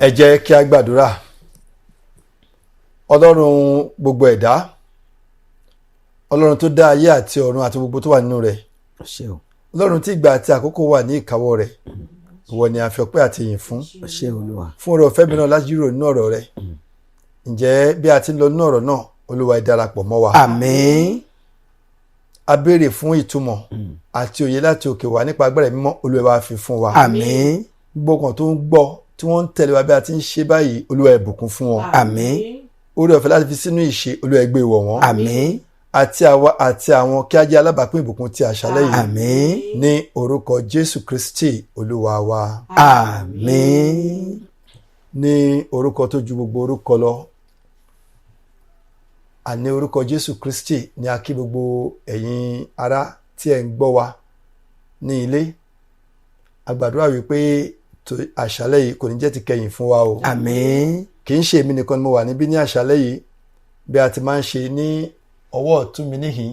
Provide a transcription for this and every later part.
Ẹ jẹ́ kí a gbàdúrà. Ọlọ́run gbogbo ẹ̀dá, Ọlọ́run tó dá ayé àti ọ̀run àti gbogbo tó wà nínú rẹ̀, Ọlọ́run tí ìgbà àti àkókò wà ní ìkáwọ́ rẹ̀, ìwọ ni a fi ọpẹ́ àti ìyìn fún oore ọ̀fẹ́ mìíràn láti jíròrò nínú ọ̀rọ̀ rẹ̀. Ǹjẹ́ bí a ti ń lọ nínú ọ̀rọ̀ náà, Olúwa ẹ darapọ̀ mọ́ wa. Àmín. A béèrè fún ìtumọ̀ àti òye láti òkè wá nípa agbára mímọ́, Olúwa wa fi fún wa. Àmín. Gbogbo kan tó ń gbọ́ tí wọ́n ń tẹ̀lé wa bí a ti ń ṣe báyìí, Olúwa ẹ bùkún fún wọn. Àmín. Oore ọ̀fẹ́ láti fi sínú ìṣe, Olúwa ẹ gbé wọ̀ wọ́n. Àmín. Àti àwa àti àwọn kí a jẹ́ alábàápín ìbùkún ti àṣálẹ́ yìí. Àmín. Ní orúkọ Jésù Kristi Olúwa wa. Àmín. Ní orúkọ tó ju gbogbo orúkọ lọ, àní orúkọ Jésù Kristi ni a kí gbogbo ẹ̀yin ará tí ẹ̀ ń gbọ́ wa ní ilé. A gbàdúrà wípé àṣálẹ́ yìí kò ní jẹ́ ti kẹ́yìn fún wa o. Àmín. Kì í ṣe èmi nìkan ni mo wà níbí ní àṣálẹ́ yìí, bí a ti máa ń ṣe ní ọwọ́ ọ̀tún mi níhìn.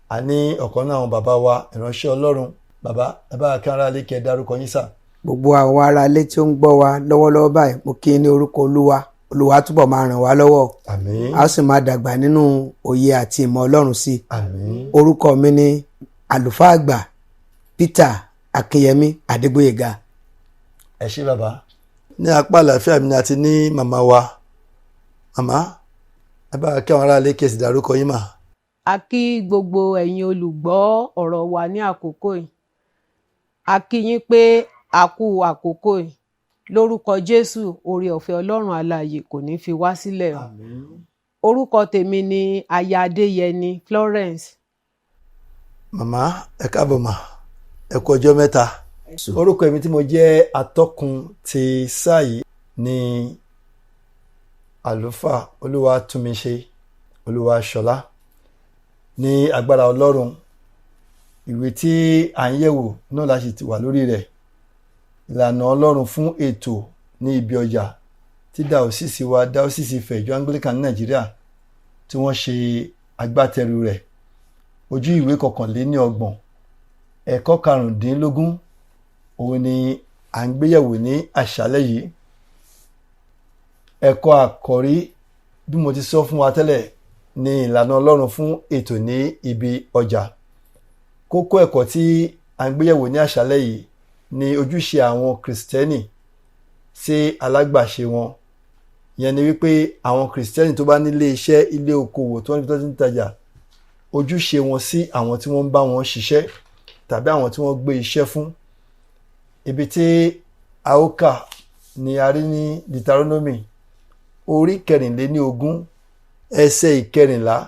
A ní ọ̀kan náà àwọn bàbá wa ìránṣẹ́ Ọlọ́run. Bàbá ẹ bá kí ara lé kí ẹ dárúkọ yín sà. Gbogbo àwọn ará ilé tí ó ń gbọ́ wa lọ́wọ́lọ́wọ́ báyìí, mo kí ní orúkọ Olúwa. Olúwa túbọ̀ máa ràn wá lọ́wọ́. Àmín. A sì máa dàgbà nínú òye àti ìmọ̀ Ọlọ́run sí. Àmín. Orúkọ mi ni àlùfáà àgbà Peter Akínyẹmí Adégbóyèga. Ẹ ṣé bàbá. Ní apá àlàáfíà mi ni a ti ní màmá wa. Màmá ẹ bá kí àwọn ará ilé kí ẹ sì dárúkọ yín mà. A kí gbogbo ẹ̀yin olùgbọ́ ọ̀rọ̀ wa ní àkókò yìí. A kí yín pé a kú àkókò yìí. Lórúkọ Jésù, oore ọ̀fẹ́ Ọlọ́run alààyè kò ní fi wá sílẹ̀ o. Àmín. Orúkọ tèmi ni Aya Adéyẹni Florence. Màmá ẹ káàbọ̀ mà, ẹ kú ọjọ́ mẹ́ta. Orúkọ èmi tí mo jẹ́ atọ́kùn ti sáà yìí ni àlùfáà Olúwatúnmiṣe Olúwaṣọlá. Ní agbára Ọlọ́run, ìwé tí à ń yẹ̀wò náà la sì ti wà lórí rẹ̀. Ìlànà Ọlọ́run fún ètò ní ibi ọjà tí dáósìsì wa dáósìsì Ifẹ̀ ìjọ Anglican ní Nàìjíríà tí wọ́n ṣe agbátẹrù rẹ̀. Ojú ìwé 21, ẹ̀kọ́ 15 òun ni à ń gbéyẹ̀wò ní àṣálẹ́ yìí. Ẹ̀kọ́ àkọ́rí, bí mo ti sọ fún wa tẹ́lẹ̀, ni ìlànà Ọlọ́run fún ètò ní ibi ọjà. Kókó ẹ̀kọ́ tí à ń gbéyẹ̀wò ní àṣálẹ́ yìí ni ojúṣe àwọn Kristẹni sí alágbàṣe wọn. Ìyẹn ni wípé àwọn Kristẹni tó bá nílé iṣẹ́, ilé okòwò tó ń fi ń tajà, ojúṣe wọn sí àwọn tí wọ́n ń bá wọn ṣiṣẹ́ tàbí àwọn tí wọ́n gbé iṣẹ́ fún. Ibi tí a ó kà ni a rí ní Deuteronomy orí 24 ẹsẹ̀ 14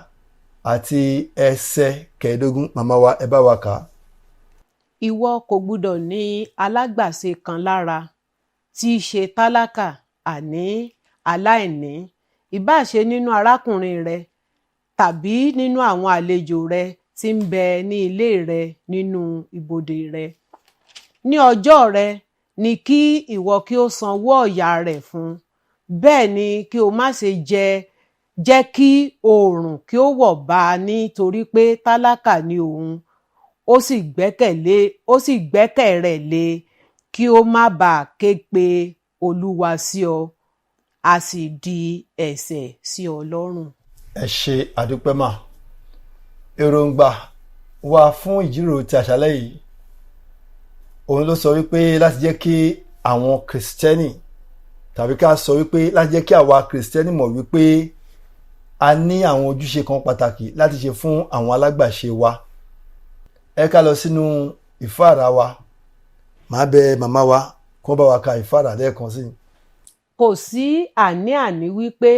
àti ẹsẹ̀ 15. Màmá wa ẹ bá wa kà á. Ìwọ kò gbúdọ̀ ní alágbàṣe kan lára tí í ṣe tálákà àní aláìní, ìbá ṣe nínú arákùnrin rẹ tàbí nínú àwọn àlejò rẹ tí ń bẹ ní ilé rẹ nínú ibodè rẹ. Ní ọjọ́ rẹ ni kí ìwọ kí ó sanwó ọ̀yà rẹ̀ fún. Bẹ́ẹ̀ ni kí o má ṣe jẹ́ kí oòrùn kí ó wọ̀ bá a nítorí pé tálákà ni òun. Ó sì gbẹ́kẹ̀ rẹ̀ lé kí ó má bàa ké pe Olúwa sí ọ, a sì di ẹ̀ṣẹ̀ sí ọ lọ́rùn. Ẹ ṣé àdúpẹ́ mà. Èròǹgbà wa fún ìjíròrò ti àṣálẹ́ yìí, òun ló sọ wípé láti jẹ́ kí àwọn Kristẹni, tàbí ká sọ wípé láti jẹ́ kí àwa Kristẹni mọ̀ wípé a ní àwọn ojúṣe kan pàtàkì láti ṣe fún àwọn alágbàṣe wa. Ẹ ká lọ sínú ìfáàrà wa. Màá bẹ màmá wa kí wọ́n bá wa ka ìfáàrà lẹ́ẹ̀kan sí. Kò sí àní-àní wípé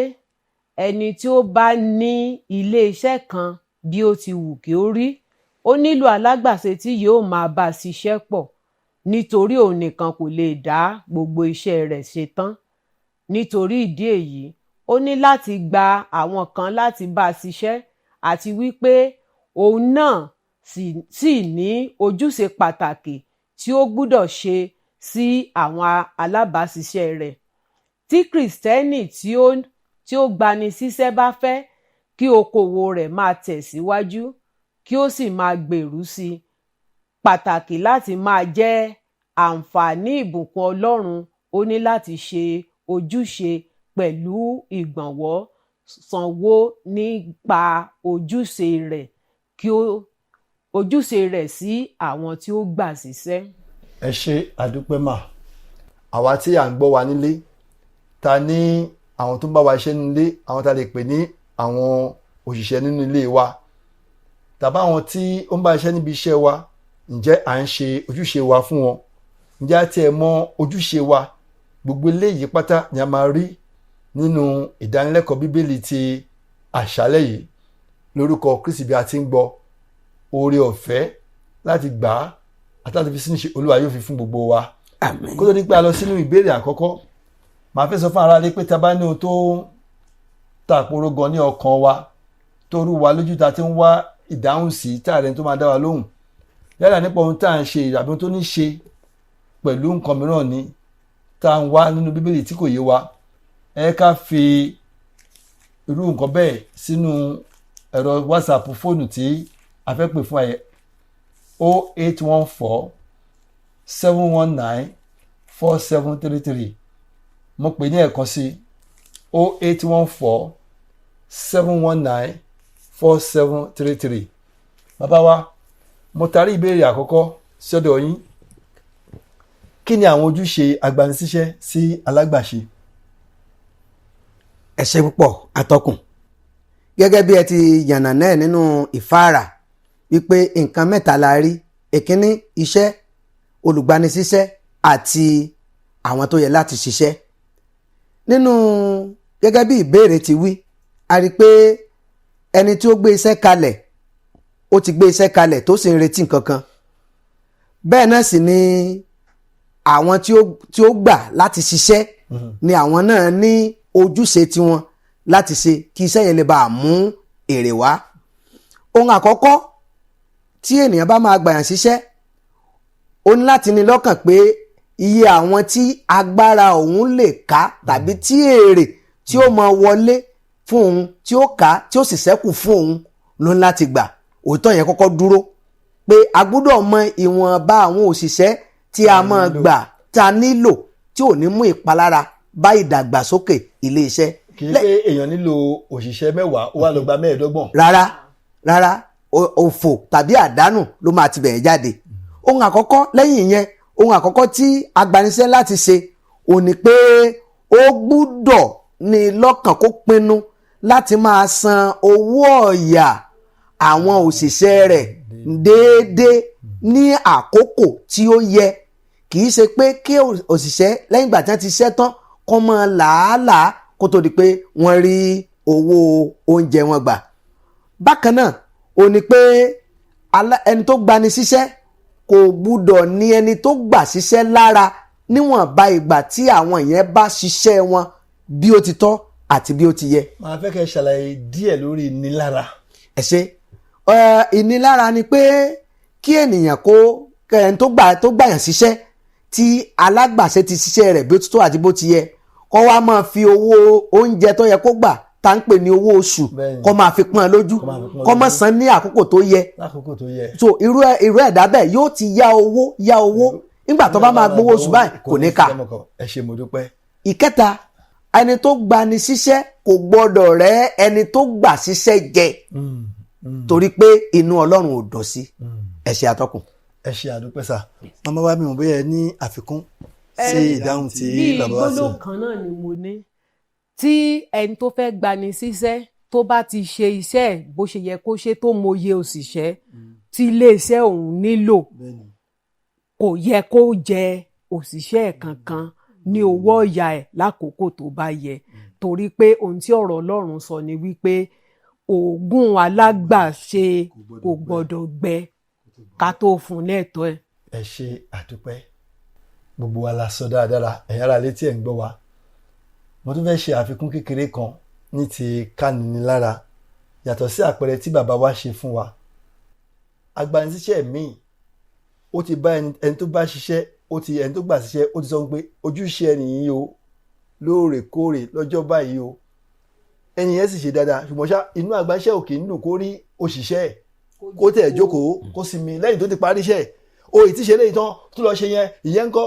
ẹni tí ó bá ní ilé iṣẹ́ kan, bí ó ti wù kí ó rí, ó nílò alágbàṣe tí yóò máa bá a ṣiṣẹ́ pọ̀, nítorí òun nìkan kò lè dá gbogbo iṣẹ́ rẹ̀ ṣe tán. Nítorí ìdí èyí, ó ní láti gba àwọn kan láti bá a ṣiṣẹ́, àti wípé òun náà sì ní ojúṣe pàtàkì tí ó gbúdọ̀ ṣe sí àwọn alábàáṣiṣẹ́ rẹ̀. Tí Kristẹni tí ó gbani síṣẹ́ bá fẹ́ kí okòwò rẹ̀ máa tẹ̀síwájú, kí ó sì máa gbèrú sí i, pàtàkì láti máa jẹ́ àǹfààní ìbùkún Ọlọ́run ó ní láti ṣe ojúṣe pẹ̀lú ìgbọ̀nwọ́ sanwó nípa ojúṣe rẹ̀ sí àwọn tí ó gbà síṣẹ́. ẹ ṣe àdúpẹ́ mà. àwa tí à ń gbọ́ wa nílé, ta ní àwọn tó ń bá wa ṣiṣẹ́ nílé, àwọn tá lè pè ní àwọn òṣìṣẹ́ nínú ilé wa, tàbí àwọn tí ó ń bá iṣẹ́ níbi iṣẹ́ wa, ǹjẹ́ à ń ṣe ojúṣe wa fún wọn? ǹjẹ́ a tiẹ̀ mọ ojúṣe wa? Gbogbo eléyìí pátá ni a máa rí nínú ìdánilẹ́kọ̀ọ́ bíbélì ti àṣálẹ́ yìí. Lórúkọ Kristi bí a ti ń gbọ́, oore ọ̀fẹ́ láti gbà á àti láti fi sínú ṣe Olúwa yóò fi fún gbogbo wa. Àmín. Kó tó di pé a lọ sínú ìbéèrè àkọ́kọ́, màá fẹ́ sọ fún aráalé pé tá a bá ní ohun tó tàpóró gan ní ọkàn wa, tó rú wa lójú, ta ti ń wá ìdáhùn sí, tá a rẹ̀ tó máa dá wa lóhùn, yálà nípa ohun tá à ń ṣe àbí ohun tó ní ṣe pẹ̀lú nǹkan mìíràn ni tá à ń wá nínú bíbélì tí kò yé wa, ẹ ká fi irú nǹkan bẹ́ẹ̀ sínú ẹ̀rọ WhatsApp fóònù tí a fẹ́ pè fún ẹ 0814 719 4733. mo pè ní ẹ̀kan sí 0814 719 4733. bàbá wa, mo tarí ìbéèrè àkọ́kọ́ sọ́dọ̀ yín. Kí ni àwọn ojúṣe agbanisíṣẹ́ sí alágbàṣe? Ẹ ṣé púpọ̀ atọ́kùn. Gẹ́gẹ́ bí ẹ ti yànnà náà nínú ìfáàrà wípé nǹkan mẹ́ta la rí: èkíní iṣẹ́, olùgbanisíṣẹ́ àti àwọn tó yẹ láti ṣiṣẹ́. Nínú gẹ́gẹ́ bí ìbéèrè ti wí, a rí pé ẹni tí ó gbé iṣẹ́ kalẹ̀, ó ti gbé iṣẹ́ kalẹ̀ tó sì ń retí nǹkan kan. Bẹ́ẹ̀ náà sì ni àwọn tí ó gbà láti ṣiṣẹ́ ni àwọn náà ní ojúṣe tiwọn láti ṣe kí iṣẹ́ yẹn lè bá mú èrè wá. Ohun àkọ́kọ́ tí ènìyàn bá máa gbàyàn ṣiṣẹ́, ó ní láti ní lọ́kàn pé iye àwọn tí agbára òun lè ká tàbí tí èrè tí ó máa wọlé fún òun tí ó ká tí ó sì ṣẹ́kù fún òun ló ń láti gbà. Òótọ́ yẹn kọ́kọ́ dúró pé a gbọ́dọ̀ mọ ìwọ̀nba àwọn òṣìṣẹ́ tí a máa gbà tá a nílò tí ò ní mú ìpalára bá ìdàgbàsókè ilé iṣẹ́. Kì í pé èèyàn nílò òṣìṣẹ́ 10 ó wá lọ gba 25. Rárá òfò tàbí àdánù ló máa ti bẹ̀rẹ̀ jáde. Ohun àkọ́kọ́ lẹ́yìn ìyẹn, ohun àkọ́kọ́ tí agbaniṣẹ́ láti ṣe ò ní pé ó gbúdọ̀ ní lọ́kàn kó pinnu láti máa san owó ọ̀yà àwọn òṣìṣẹ́ rẹ̀ déédéé ní àkókò tí ó yẹ. Kì í ṣe pé kí òṣìṣẹ́ lẹ́yìn ìgbà tí wọ́n ti ṣiṣẹ́ tán kó máa làálàá kó tó di pé wọ́n rí owó oúnjẹ wọn gbà. Bákan náà ó ní pé ẹni tó gbani síṣẹ́ kò gbúdọ̀ ní ẹni tó gbà síṣẹ́ lára níwọ̀nba ìgbà tí àwọn yẹn bá ṣiṣẹ́ wọn bí ó ti tọ́ àti bí ó ti yẹ. Màá fẹ́ kẹ́ ẹ ṣàlàyé díẹ̀ lórí ìnilára. Ẹ ṣé. Ìnilára ni pé kí ènìyàn ẹni tó gbàyàn síṣẹ́ tí alágbàṣe ti ṣiṣẹ́ rẹ̀ bí ó ti tọ́ àti bó ti yẹ, kó wá máa fi owó oúnjẹ tó yẹ kó gbà tá ń pè ní owó oṣù kó máa fi pọ́n lójú, kó máa san ní àkókò tó yẹ. So irú ẹ̀dá bẹ́ẹ̀ yóò ti yá owó nígbà tó bá máa gbowó oṣù báyìí kò ní kà. Ẹ ṣé, mo dúpẹ́. Ìkẹta, ẹni tó gbani síṣẹ́ kò gbọdọ̀ rẹ́ ẹni tó gbà síṣẹ́ jẹ torí pé inú Ọlọ́run ò dùn sí. Ẹ ṣé atọ́kùn. Ẹ ṣé àdúpẹ́ sà. Màmá wa mi ò bóyá ẹ ní àfikún sí ìdáhùn tí bàbá wa sọ. bí gbólóhùn kan náà ni mo ní. Tí ẹni tó fẹ́ gbani síṣẹ́ tó bá ti ṣe iṣẹ́ bó ṣe yẹ kó ṣe, tó mọye òṣìṣẹ́ tí iléeṣẹ́ òun nílò, kò yẹ kó jẹ òṣìṣẹ́ kankan ní owó ọ̀yà ẹ̀ lákòókò tó bá yẹ, torí pé ohun tí ọ̀rọ̀ Ọlọ́run sọ ni wípé òògùn alágbàṣe kò gbọdọ̀ gbẹ ká tó fún lẹ́tọ́ ẹ̀. Ẹ ṣé àdúpẹ́. Gbogbo wa la sọ dáradára, ẹ̀yin ará létí ẹ̀ ń gbọ́ wa. Mo tún fẹ́ ṣe àfikún kékeré kan ní ti káninilára yàtọ̀ sí àpẹẹrẹ tí bàbá wa ṣe fún wa. Agbanisíṣẹ́ míì ó ti bá ẹni tó bá ṣiṣẹ́, ẹni tó gbà síṣẹ́ ó ti sọ pé ojúṣe ẹni yìí o lóòrèkóòrè lọ́jọ́ báyìí o. Ẹni yẹn sì ṣe dáadáa, ṣùgbọ́n ṣá inú agbanisíṣẹ́ ò kì í dùn kó rí òṣìṣẹ́ ẹ̀ kó tẹ̀ jókòó kó sinmi lẹ́yìn tó ti parí iṣẹ́ ẹ̀. O ì ti ṣe léyìí tán tó lọ ṣe yẹn, ìyẹn ń kọ́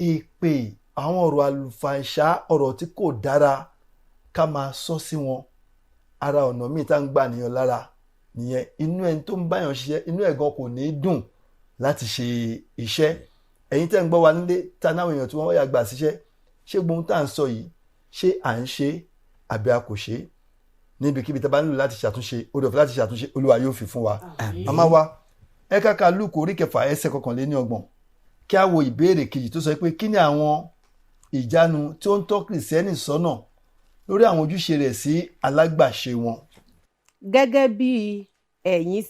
ìpè àwọn ọ̀rọ̀ àlùfàǹṣá, ọ̀rọ̀ tí kò dára ká máa sọ sí wọn. Ara ọ̀nà míì tá ń gbà níyàn lára nìyẹn. Inú ẹni tó ń báyàn ṣiṣẹ́, inú ẹ̀ gan kò ní dùn láti ṣe iṣẹ́. Ẹ̀yin tẹ́ ń gbọ́ wa nílé, tá náwọn èèyàn tí wọ́n wáyà gbà síṣẹ́, ṣé gbóhun tá à ń sọ yìí ṣé à ń ṣe àbí a kò ṣe? Níbikíbi tá bá nílò láti ṣàtúnṣe, oore ọ̀fẹ́ láti ṣàtúnṣe, Olúwa yóò fi fún wa. Màmá wa, ẹ ká ka Lúùkù orí 6 ẹsẹ̀ 21 kí a wo ìbéèrè kejì tó sọ pé kí ni àwọn ìjánu tí ó ń tọ́ Kìrìsìtẹ́nì sọ́nà lórí àwọn ojúṣe rẹ̀ sí alágbàṣe wọn. Gẹ́gẹ́ bí ẹ̀yin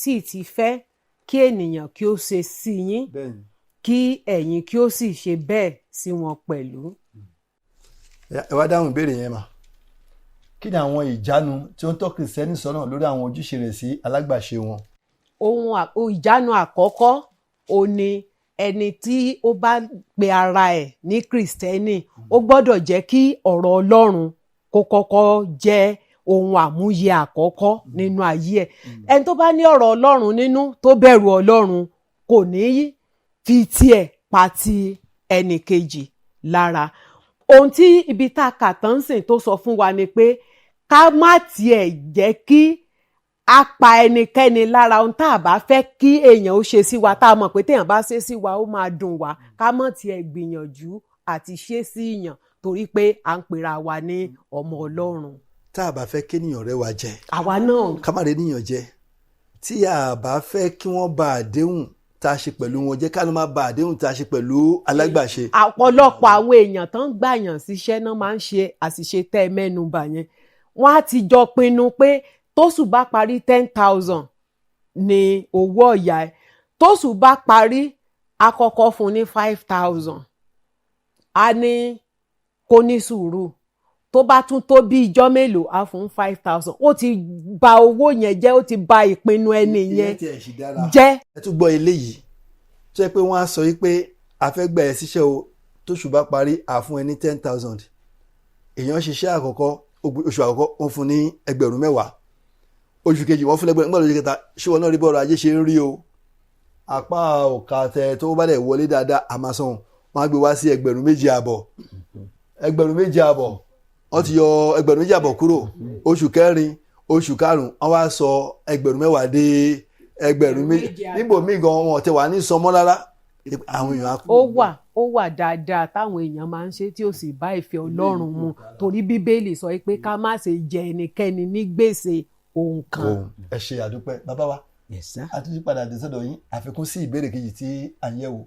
sì ti fẹ́ kí ènìyàn kí ó ṣe sí yín, kí ẹ̀yin kí ó sì ṣe bẹ́ẹ̀ sí wọn pẹ̀lú. Ẹ wá dáhùn ìbéèrè yẹn mà. Kí ni àwọn ìjánu tí ó ń tọ́ Kìrìsìtẹ́nì sọ́nà lórí àwọn ojúṣe rẹ̀ sí alágbàṣe wọn? Ohun ìjánu àkọ́kọ́ ò ní ẹni tí ó bá pe ara ẹ̀ ní Kìrìsìtẹ́nì, ó gbọ́dọ̀ jẹ́ kí ọ̀rọ̀ Ọlọ́run kó kọ́kọ́ jẹ́ ohun àmúyẹ àkọ́kọ́ nínú ayé ẹ̀. Ẹni tó bá ní ọ̀rọ̀ Ọlọ́run nínú, tó bẹ̀rù Ọlọ́run, kò ní fi tiẹ̀ pa ti ẹnì kejì lára. Ohun tí ibi tá a kà tán sìn tó sọ fún wa ni pé ká má tiẹ̀ jẹ́ kí a pa ẹnikẹ́ni lára. Ohun tá a bá fẹ́ kí èèyàn ó ṣe sí wa, tá a mọ̀ pé téèyàn bá ṣe sí wa ó máa dùn wá, ká má tiẹ̀ gbìyànjú àti ṣe sí èèyàn torí pé à ń pera wa ní ọmọ Ọlọ́run. Tá a bá fẹ́ kéèyàn rẹ́ wa jẹ, àwa náà ká má rẹ́ níyàn jẹ. Tí a bá fẹ́ kí wọ́n ba àdéhùn tá a ṣe pẹ̀lú wọn jẹ́, ká ló má ba àdéhùn tá a ṣe pẹ̀lú alágbàṣe. Ọ̀pọ̀lọpọ̀ àwọn èèyàn tán gbàyàn síṣẹ́ náà máa ń ṣe àṣìṣe tẹ́ ẹ mẹ́nu bà yẹn. Wọ́n á ti jọ pinnu pé tóṣù bá parí 10,000 ní owó ọ̀yà ẹ̀, tóṣù bá parí àkọ́kọ́ fún ní 5,000, a ní kó ní sùúrù, tó bá tún tó bí ijọ́ mélòó á fún 5,000. Ó ti bà owó yẹn jẹ́, ó ti bà ìpinnu ẹni yẹn jẹ́. Ẹ tún gbọ́ eléyìí tó yẹ pé wọ́n á sọ yí pé a fẹ́ gbà ẹ́ síṣẹ́ o, tóṣù bá parí a fún ẹ ní 10,000. Èèyàn ṣiṣẹ́ àkọ́kọ́, oṣù àkọ́kọ́ wọ́n fún ní 10,000, oṣù kejì wọ́n fún lẹ́gbẹ̀rún, nígbà lóṣù kẹta ṣé wọn náà rí bọ́ọ̀rọ̀ ajé ṣe ń rí o. Apá òkà tẹ tó bá dẹ̀ wọlé dáadáa àmàsàn wọn á gbé wá sí 2,250. 2,250 wọ́n ti yọ 2,250 kúrò. Oṣù kẹrin, oṣù karùn-ún wọ́n wá sọ 10,000 dé 2,000. Níbo míì gan wọn tẹ wà ní sọmọ́ rárá. Àwọn èèyàn á kú. Ó wà dáadáa táwọn èèyàn máa ń ṣe tí ó sì bá ìfẹ́ Ọlọ́run mu, torí Bíbélì sọ pé ká má ṣe jẹ ẹnikẹ́ni ní gbèsè ohun kan. Ẹ ṣe àdúpẹ́ bàbá wa. A tún padà dé sọ́dọ̀ yín, àfikún sí ìbéèrè kejì tí à ń yẹ̀wò.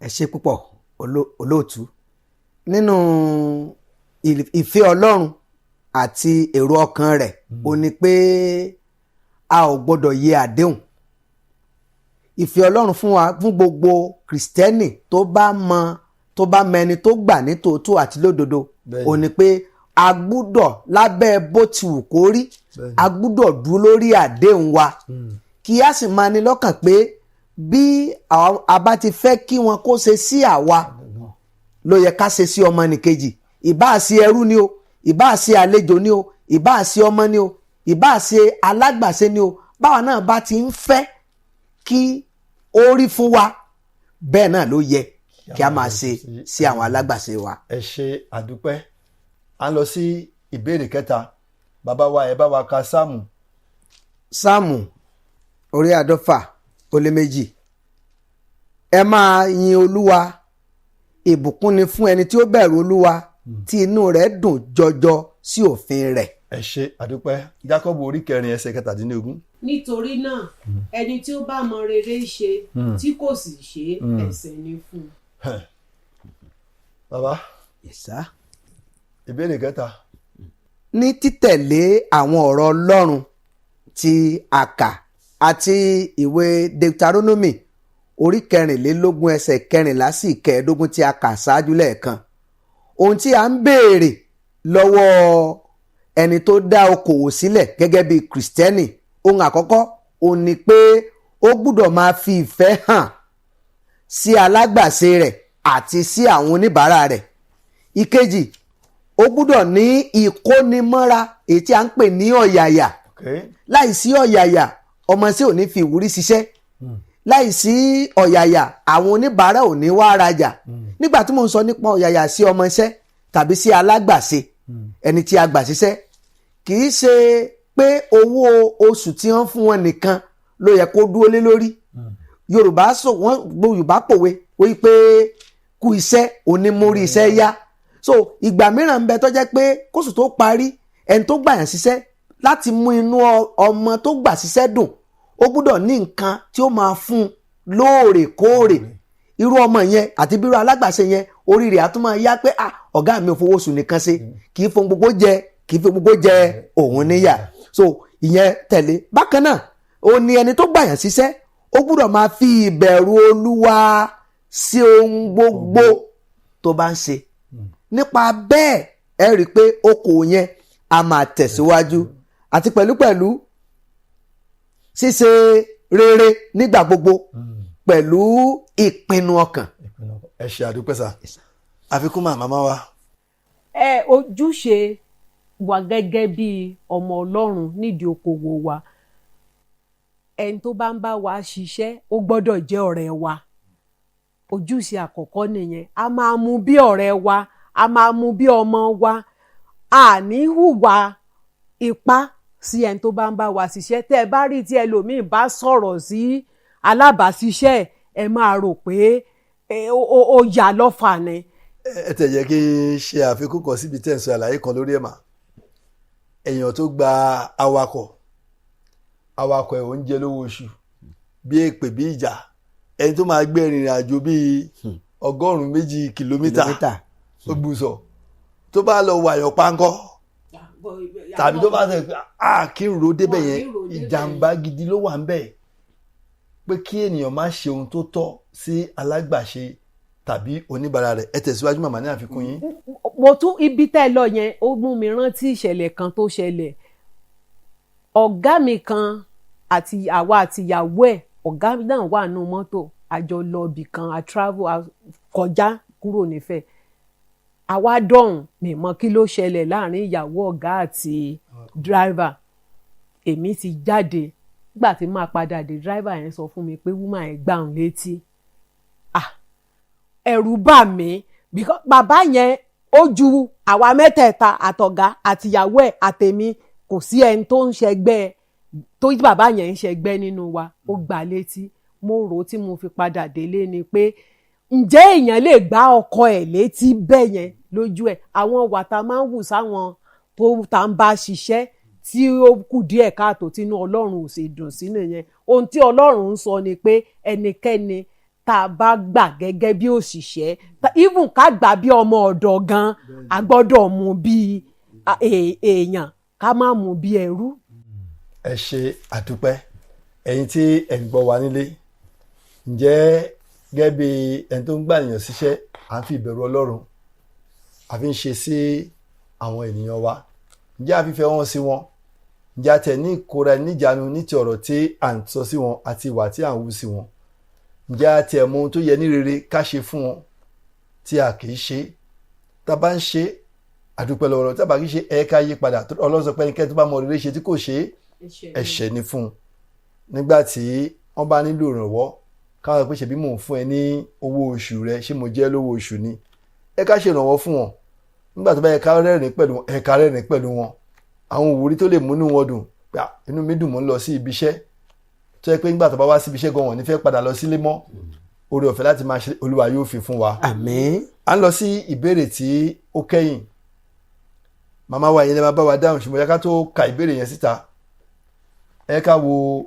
Ẹ ṣe púpọ̀ olóòtú. Nínú ìfẹ́ Ọlọ́run àti èrò ọkàn rẹ̀, ó ní pé a ò gbọ́dọ̀ yẹ àdéhùn. Ìfẹ́ Ọlọ́run fún wa, fún gbogbo Kìrìsìtẹ́nì tó bá mẹni tó gbà ní tòótọ́ àti lódodo, ó ní pé a gbúdọ̀ lábẹ́ bó ti wù kó rí, a gbúdọ̀ dúró lórí àdéhùn wa. Kí a sì máa ní lọ́kàn pé bí a bá ti fẹ́ kí wọn kó ṣe sí àwa, ló yẹ ká ṣe sí ọmọnìkejì. Ìbáà ṣe ẹrú ni o, ìbáà ṣe àlejò ni o, ìbáà ṣe ọmọ ni o, ìbáà ṣe alágbàṣe ni o. Báwa náà bá ti ń fẹ́ kí ó rí fún wa, bẹ́ẹ̀ náà ló yẹ kí a máa ṣe sí àwọn alágbàṣe wa. Ẹ ṣe àdúpẹ́. À ń lọ sí ìbéèrè kẹta. Bàbá wa ẹ bá wa ka Sáàmù. Sáàmù orí 102. Ẹ máa yin Olúwa, ìbùkún ni fún ẹni tí ó bẹ̀rù Olúwa, tí inú rẹ̀ dùn jọjọ sí òfin rẹ̀. Ẹ ṣe àdúpẹ́. Jákọ́bù orí 4 ẹsẹ̀ 17. Nítorí náà ẹni tí ó bá mọ rere ṣe tí kò sì ṣe, ẹ̀ṣẹ̀ ni fún un. Bàbá. Yes sir. Ìbéèrè kẹta. Ní títẹ̀lé àwọn ọ̀rọ̀ Ọlọ́run tí a kà àti ìwé Deuteronomy orí 24 ẹsẹ̀ 14 sí 15 tí a kà ṣáájú lẹ́ẹ̀kan, ohun tí a ń béèrè lọ́wọ́ ẹni tó dá okòwò sílẹ̀ gẹ́gẹ́ bí Kìrìsìtẹ́nì, ohun àkọ́kọ́ òun ni pé ó gbúdọ̀ máa fi ìfẹ́ hàn sí alágbàṣe rẹ̀ àti sí àwọn oníbàárà rẹ̀. Ìkejì, ó gbúdọ̀ ní ìkónimọ́ra èyí tí a ń pè ní ọ̀yàyà. Láìsí ọ̀yàyà, ọmọ sí ò ní fi ìwúrí ṣiṣẹ́. láìsí ọ̀yàyà àwọn oníbàárà ò ní wá rajà. Nígbà tí mo ń sọ nípa ọ̀yàyà sí ọmọ iṣẹ́ tàbí sí alágbàṣe ẹni tí a gbà síṣẹ́, kì í ṣe pé owó oṣù tí wọ́n fún wọn nìkan ló yẹ kó dúró lé lórí. Yorùbá pòwe wípé kú iṣẹ́ onímórí iṣẹ́ yá. So ìgbà mìíràn ń bẹ tó jẹ́ pé kóṣù tó parí ẹni tó gbàyàn síṣẹ́ láti mú inú ọmọ tó gbà síṣẹ́ dùn ó gbúdọ̀ ní nǹkan tí ó máa fún lóòrèkóòrè. Irú ọmọ yẹn àti bírú alágbàṣe yẹn orí rẹ̀ á tún máa yá pé ọ̀gá mi ò fowó oṣù nìkan ṣe, kì í fún gbogbo jẹ òun níyà. So ìyẹn tẹ̀lé. Bákan náà ó ní ẹni tó gbàyàn síṣẹ́ ó gbúdọ̀ máa fi ìbẹ̀rù Olúwa sí ohun gbogbo tó bá ń ṣe. Nípa bẹ́ẹ̀ ẹ rí i pé okòwò yẹn a máa tẹ̀síwájú àti pẹ̀lúpẹ̀lú ṣíṣe rere nígbà gbogbo pẹ̀lú ìpinnu ọkàn. Ẹ ṣé àdúpẹ́ sà. Àfikún màmá wa. Ojúṣe wa gẹ́gẹ́ bí ọmọ Ọlọ́run nídìí okòwò wa, ẹni tó bá ń bá wa ṣiṣẹ́ ó gbọ́dọ̀ jẹ́ ọ̀rẹ́ wa. Ojúṣe àkọ́kọ́ nìyẹn. A máa mú bí ọ̀rẹ́ wa, a máa mú bí ọmọ wa. A ní hùwà ipá sí ẹni tó bá ń bá wa ṣiṣẹ́. Tẹ́ ẹ bá rí tí ẹlòmíì bá sọ̀rọ̀ sí alábàáṣiṣẹ́ ẹ máa rò pé ó yà lọ́fà ni. Ẹ tẹ̀ jẹ́ kí n ṣe àfikún kan síbi tẹ́ ń sọ àlàyé kan lórí ẹ̀ mà. Èèyàn tó gba awakọ̀ ẹ̀ ò ń jẹ lówó oṣù bí èpè bí ìjà, ẹni tó máa gbé ìrìn àjò bíi 120 kìlómítà ó gbùsọ̀ tó bá lọ wàyàn pánkọ́ tàbí tó bá sọ pé kí n ro débẹ̀ yẹn ìjàmbá gidi ló wà ń bẹ̀. Pé kí ènìyàn má ṣe ohun tó tọ́ sí alágbàṣe tàbí oníbàárà rẹ̀. Ẹ tẹ̀síwájú màmá ní àfikún yín. Mo tún ibi tẹ́ ẹ lọ yẹn ó mú mi rántí ìṣẹ̀lẹ̀ kan tó ṣẹlẹ̀. Ọ̀gá mi kan àti àwa àtìyàwó ẹ̀, ọ̀gá náà wà nínú mọ́tò, a jọ lọ ibì kan, a travel, a kọjá kúrò nífẹ̀ẹ́. Àwa dọ̀hùn mi mọ̀ kí ló ṣẹlẹ̀ láàrin ìyàwó ọ̀gá àti driver. Èmi ti jáde, nígbà tí máa padà dé driver yẹn sọ fún mi pé woman yẹn gbà ń létí. Ẹ̀rù bà mí because bàbá yẹn ó ju àwa mẹ́tẹ̀ẹ̀ta àtọ̀gá àtìyàwó ẹ̀ àtèmi, kò sí ẹni tó ń ṣẹgbẹ́ tó bàbá yẹn ń ṣẹgbẹ́ nínú wa. Ó gbà létí. Mo rò tí mo fi padà délé ni pé ǹjẹ́ èèyàn lè gbá ọkọ ẹ̀ létí bẹ́ẹ̀ yẹn lójú ẹ̀? Àwọn wàtá máa ń wù sáwọn tó ta ń bá ṣiṣẹ́ tí ó kù díẹ̀ káàtó tínú Ọlọ́run ò sì dùn sí nìyẹn. Ohun tí Ọlọ́run ń sọ ni pé ẹnikẹ́ni tá a bá gbà gẹ́gẹ́ bí òṣìṣẹ́, even ká gbà bí ọmọ ọ̀dọ̀ gan, a gbọ́dọ̀ mú bí èèyàn, ká má mú bí ẹrú. Ẹ ṣé àdúpẹ́. Ẹ̀yin tí ẹ̀ ń gbọ́ wa nílé, ǹjẹ́ gẹ́gẹ́ bí ẹni tó ń gbà ènìyàn síṣẹ́ à ń fi ìbẹ̀rù Ọlọ́run a fi ń ṣe sí àwọn ènìyàn wa? Ǹjẹ́ a fi fẹ́ wọn sí wọn? Ǹjẹ́ a tẹ̀ ní ìkóra níjàánu ní ti ọ̀rọ̀ tí à ń sọ sí wọn àti ìwà tí à ń hù sí wọn? Ǹjẹ́ a tẹ̀ mọ ohun tó yẹ ní rere ká ṣe fún wọn tí a kì í ṣe? Tá a bá ń ṣe àdúpẹ́ lọ́wọ́ Ọlọ́run, tá a bá kì í ṣe ká yí padà. Ọlọ́run sọ pé ẹnikẹ́ni tó bá mọ rere ṣe tí kò ṣe ẹ̀ṣẹ̀ ni fún un. Nígbà tí wọ́n bá nílò ìrànwọ́ káwọn pé ṣebí mò ń fún ẹ ní owó oṣù rẹ, ṣé mo jẹ́ lówó oṣù ni? Ẹ ká ṣe ìrànwọ́ fún wọn. Nígbà tó bá yẹ ká rẹ́rìn pẹ̀lú wọn, ẹ ká rẹ́rìn pẹ̀lú wọn. Àwọn òwúrí tó lè múnú wọn dùn pé inú mi dùn, mò ń lọ sí ibi iṣẹ́, tó yẹ pé nígbà tó bá wá sí ibi iṣẹ́ gan wọn ní fẹ́ padà lọ sílé mọ́. Oore ọ̀fẹ́ láti máa ṣe Olúwa yóò fi fún wa. Àmín. À ń lọ sí ìbéèrè tí ó kẹ́yìn. Màmá wa yẹn lè máa bá wa dáhùn, ṣùgbọ́n yẹ ká tó ka ìbéèrè yẹn síta. Ẹ ká wo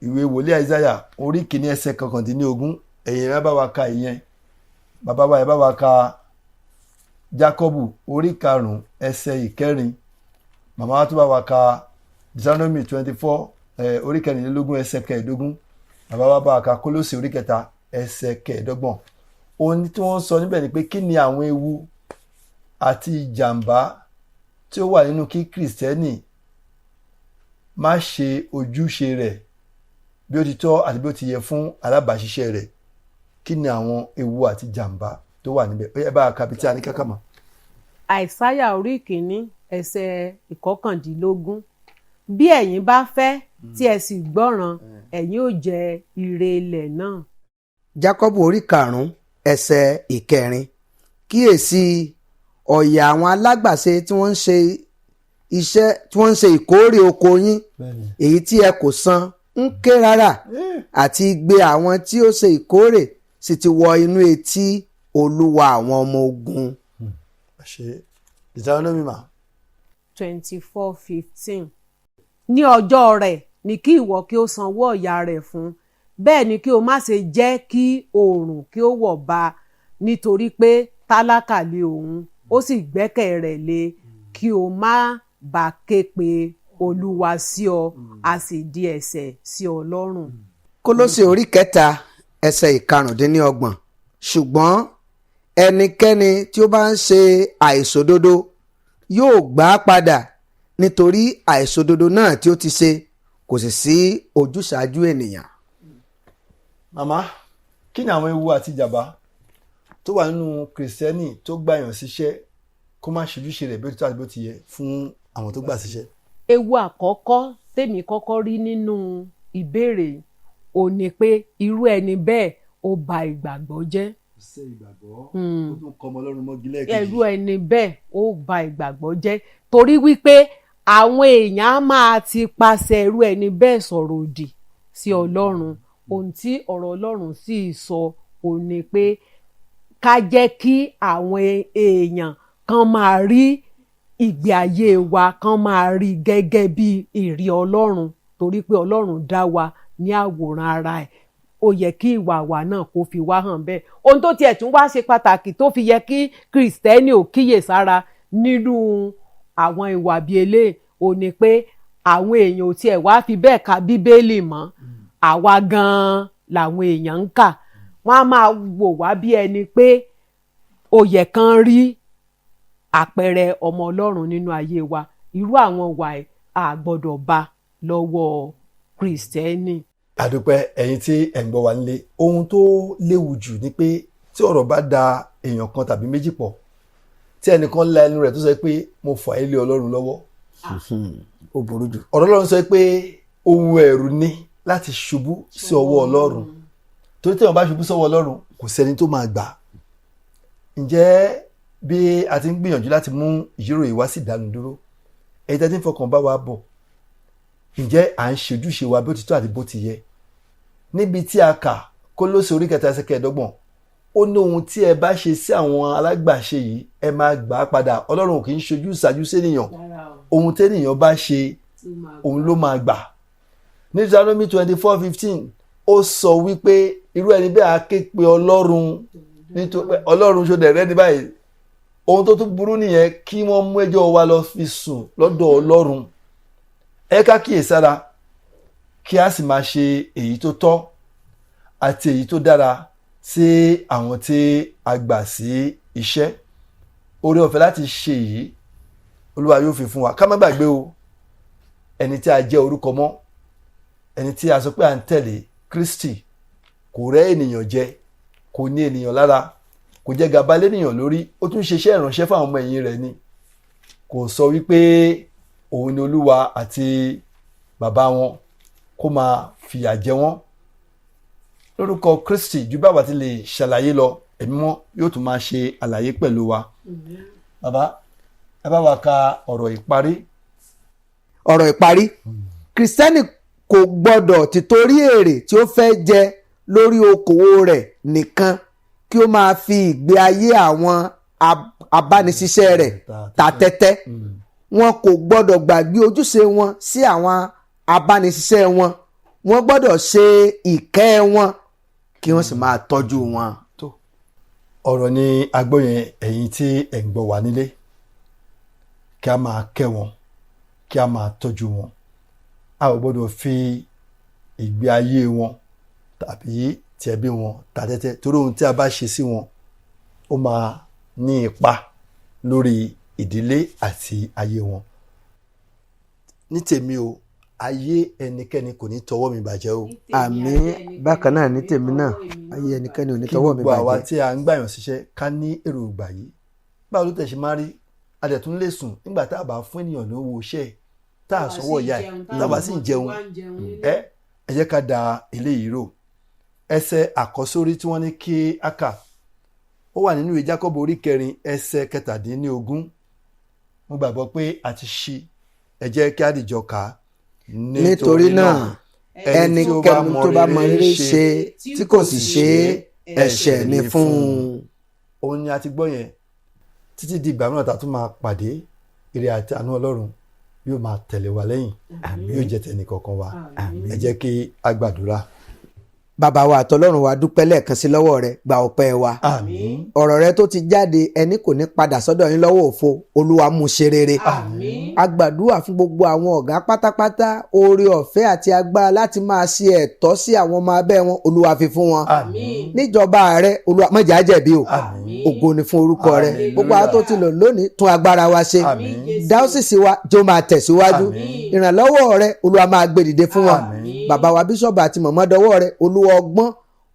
ìwé wòlíì Àìsáyà orí kìíní ẹsẹ̀ 19. Ẹ̀yin ẹ bá wa ka ìyẹn. Bàbá wa ẹ bá wa ka Jákọ́bù orí 5 ẹsẹ̀ 4. Màmá wa tó bá wa ka Deuteronomy 24 orí 14 ẹsẹ̀ 15. Bàbá wa bá wa ka Kólósì orí 3 ẹsẹ̀ 15. Ohun tí wọ́n sọ níbẹ̀ ni pé kí ni àwọn ewu àti ìjàmbá tí ó wà nínú kí Kìrìsìtẹ́nì má ṣe ojúṣe rẹ̀ bí ó ti tọ́ àti bí ó ti yẹ fún alábàáṣiṣẹ́ rẹ̀. Kí ni àwọn ewu àti jàǹbá tó wà níbẹ̀? Ó yẹ bá a kàbí tí a ní kákàmá. Àìsáyà orí 1 ẹsẹ̀ 19. Bí ẹ̀yin bá fẹ́ tí ẹ sì gbọ́ràn, ẹ̀yin ò jẹ ire ilẹ̀ náà. Jákọ́bù orí 5 ẹsẹ̀ 9. Kíyèsí ọ̀yà àwọn alágbàṣe tí wọ́n ń ṣe iṣẹ́ tí wọ́n ń ṣe ìkórè oko yín èyí tí ẹ kò san ń ké rárá àti igbe àwọn tí ó ṣe ìkórè sì ti wọ inú etí Olúwa àwọn ọmọ ogun. Deuteronomy 24:15. Ní ọjọ́ rẹ̀ ni kí ìwọ kí ó sanwó ọ̀yà rẹ̀ fún, bẹ́ẹ̀ ni kí o má ṣe jẹ́ kí oòrùn kí ó wọ̀ bá, nítorí pé tálákà lé òun, ó sì gbẹ́kẹ̀ rẹ̀ lé, kí o má bá ké pe Olúwa sí ọ, a sì di ẹ̀ṣẹ̀ sí ọ lọ́rùn. Kólósè orí 3 ẹsẹ̀ 25. Ṣùgbọ́n ẹnikẹ́ni tí ó bá ń ṣe àìṣòdodo yóò gbà á padà, nítorí àìṣòdodo náà tí ó ti ṣe kò sì sí ojúsàájú ènìyàn. Màmá, kí ni àwọn ewu àti ìjàmbá tó wà nínú kìrìsìtẹ́nì tó gbàyàn síṣẹ́ kó má ṣojúṣe rẹ̀ bí ó ti tó àti bí ó ti yẹ fún àwọn tó gbà síṣẹ́? Ewu àkọ́kọ́ tèmi kọ́kọ́ rí nínú ìbéèrè ò ní pé irú ẹni bẹ́ẹ̀ ó ba ìgbàgbọ́ jẹ́. Ṣé ìgbàgbọ́ ó tún kọ ọmọ Ọlọ́run mọ́gi lẹ́ẹ̀kejì? Irú ẹni bẹ́ẹ̀ ó ba ìgbàgbọ́ jẹ́, torí wípé àwọn èèyàn á máa ti pasẹ̀ irú ẹni bẹ́ẹ̀ sọ̀rọ̀ òdì sí Ọlọ́run. Ohun tí ọ̀rọ̀ Ọlọ́run sì sọ ò ní pé ká jẹ́ kí àwọn èèyàn kan máa rí ìgbé ayé wa, kan máa rí gẹ́gẹ́ bí ìrí Ọlọ́run, torí pé Ọlọ́run dá wa ní àwòrán ara ẹ̀. Ó yẹ kí ìwà wa náà kó fi wá hàn bẹ́ẹ̀. Ohun tó tiẹ̀ tún wá ṣe pàtàkì tó fi yẹ kí kìrìsìtẹ́nì ò kíyèsára nínú àwọn ìwà bíi eléyìí ò ní pé àwọn èèyàn ò tiẹ̀ wá fi bẹ́ẹ̀ ka Bíbélì mọ́. Àwa gan-an làwọn èèyàn ń kà. Wọ́n á máa wò wá bí ẹni pé ó yẹ kán rí àpẹẹrẹ ọmọ Ọlọ́run nínú ayé wa. Irú àwọn ìwà ẹ̀ a gbọ́dọ̀ bá lọ́wọ́ kìrìsìtẹ́nì. Àdúpẹ́ ẹ̀yin tí ẹ̀ ń gbọ́ wa nílé. Ohun tó léwu jù ni pé tí ọ̀rọ̀ bá da èèyàn kan tàbí méjì pọ̀, tí ẹnìkan la ẹnu rẹ̀ tó sọ pé mo fà á lé Ọlọ́run lọ́wọ́, ó burú jù. ọ̀rọ̀ Ọlọ́run sọ pé ohun ẹ̀rù ni láti ṣubú sí ọwọ́ Ọlọ́run, torí tí wọ́n bá ṣubú sọ́wọ́ Ọlọ́run kò sẹ́ni tó máa gbà. Ǹjẹ́ bí a ti ń gbìyànjú láti mú ìjíròrò yìí wá sí ìdánudúró, ẹ̀yin tẹ́ tí ń fọkàn bá wa bọ̀, ǹjẹ́ à ń ṣojúṣe wa bí ó ti tó àti bó ti yẹ? Níbi tí a kà Kólósè orí 3 ẹsẹ̀ 25, ó ní ohun tí ẹ bá ṣe sí àwọn alágbàṣe yìí ẹ máa gbà á padà. Ọlọ́run kì í ṣojú ṣáájú sénìyàn, ohun tẹ́nìyàn bá ṣe òun ló máa gbà. Ní Deuteronomy 24:15 ó sọ wípé irú ẹni bẹ́ẹ̀ á ké pe Ọlọ́run, nítorí Ọlọ́run ṣọdẹ̀ rẹ́ ní báyìí. Ohun tó tún burú nìyẹn, kí wọ́n mú ẹjọ́ wa lọ fi sùn lọ́dọ̀ Ọlọ́run. Ẹ ká kíyèsára kí a sì máa ṣe èyí tó tọ́ àti èyí tó dára sí àwọn tí a gbà sí iṣẹ́. Oore ọ̀fẹ́ láti ṣe èyí Olúwa yóò fi fún wa. Ká má gbàgbé o, ẹni tí a jẹ́ orúkọ mọ́, ẹni tí a sọ pé à ń tẹ̀lé Kristi, kò rẹ́ ènìyàn jẹ, kò ní ènìyàn lára, kò jẹ́ gàba lénìyàn lórí, ó tún ṣiṣẹ́ ìránṣẹ́ fáwọn ọmọ ẹ̀yìn rẹ̀ ni. Kò sọ wípé òun ni Olúwa àti bàbá wọn, kó máa fìyà jẹ wọ́n. Lórúkọ Kristi, ju báwa ti lè ṣàlàyé lọ, Ẹ̀mí Mímọ́ yóò tún máa ṣe àlàyé pẹ̀lú wa. Bàbá, ẹ bá wa ka ọ̀rọ̀ ìparí. Ọ̀rọ̀ ìparí. Kìrìsìtẹ́nì kò gbọ́dọ̀ tìtorí èrè tí ó fẹ́ jẹ lórí okòwò rẹ̀ nìkan kí ó máa fi ìgbé ayé àwọn abániṣiṣẹ́ rẹ̀ ta tẹ́tẹ́. Wọn kò gbọ́dọ̀ gbàgbé ojúṣe wọn sí àwọn abániṣiṣẹ́ wọn. Wọ́n gbọ́dọ̀ ṣe ìkẹ́ wọn kí wọ́n sì máa tọ́jú wọn. Ọ̀rọ̀ ni agbóyin ẹ̀yin tí ẹ̀ ń gbọ́ wá nílé. Kí a máa kẹ́ wọn, kí a máa tọ́jú wọn. A ò gbọ́dọ̀ fi ìgbé ayé wọn tàbí ti ẹbí wọn ta tẹ́tẹ́, torí ohun tí a bá ṣe sí wọn ó máa ní ipa lórí ìdílé àti ayé wọn. Ní tèmi o, ayé ẹnikẹ́ni kò ní tọwọ́ mi bàjẹ́ o. Àmín. Bákan náà ní tèmi náà, ayé ẹnikẹ́ni ò ní tọwọ́ mi Kí gbogbo àwa bàjẹ́. tí a ń gbàyàn síṣẹ́ ká ní èròǹgbà yìí. Báwo ló tẹ̀ ṣe máa rí? A dẹ̀ tún lè sùn nígbà tá a bá fún ènìyàn lówó iṣẹ́, tá a sanwó ìyá ẹ̀, tá a bá sì ń jẹun. ẹ jẹ́ ká da eléyìí rò. Ẹsẹ̀ àkọ́sórí tí wọ́n ní kí á kà ó wà nínú ìwé Jákọ́bù orí 4 ẹsẹ̀ 17. mo gbàgbọ́ pé a ti ṣí, ẹ jẹ́ kí á dìjọ kà á. nítorí náà ẹnikẹ́ni tó bá mọ rere ṣe tí kò sì ṣe ẹ̀ṣẹ̀ ni fún un. òun ni a ti gbọ́ yẹn. Títí di ìgbà mìíràn tá a tún máa pàdé, ire àti àánú Ọlọ́run yóò máa tẹ̀lé wa lẹ́yìn, yóò jẹ́ tẹnì kọ̀ọ̀kan wa. ẹ jẹ́ kí a gbàdúrà. Bàbá wa àtọlọ́run wa dúpẹ́ lẹ́ẹ̀kan sí lọ́wọ́ rẹ, gba ọpẹ́ wa. Àmín. ọ̀rọ̀ rẹ tó ti jáde ẹni kò ní padà sọ́dọ̀ yín lọ́wọ́ òfo, Olúwa mú ṣe rere. Àmín. A gbàdúrà fún gbogbo àwọn ọ̀gá pátápátá, oore ọ̀fẹ́ àti agbára láti máa ṣe ẹ̀tọ́ sí àwọn ọmọ abẹ́ wọn, Olúwa fi fún wọn. Àmín. níjọba rẹ, Olúwa má jẹ́ á jẹ̀bi o. Àmín. ògo ni fún orúkọ rẹ. Hallelujah. gbogbo àwọn tó ti lò lónìí tún agbára wa ṣe. Àmín. dáọ́sìsì wa jó máa tẹ̀síwájú. Àmín. ìrànlọ́wọ́ rẹ, Olúwa máa gbé dìde fún wọn. Àmín. Bàbá wa bíṣọ̀bù àti mọ̀mọ́ dọwọ́ rẹ, Olúwa ọgbọ́n,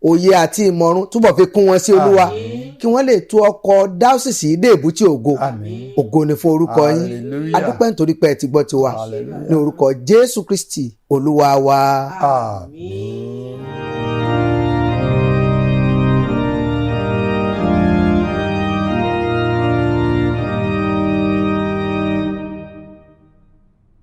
òye àti ìmọ̀ràn túbọ̀ fi kún wọn sí, Olúwa. Àmín. kí wọ́n lè tú ọkọ̀ dáọ́sìsì dé èbúté ògo. Àmín. ògo ni fún orúkọ yín. Hallelujah. adúpẹ́ nítorí pé ẹ ti gbọ́ tiwa. Hallelujah. ní orúkọ Jésù Kristi Olúwa wa. Àmín.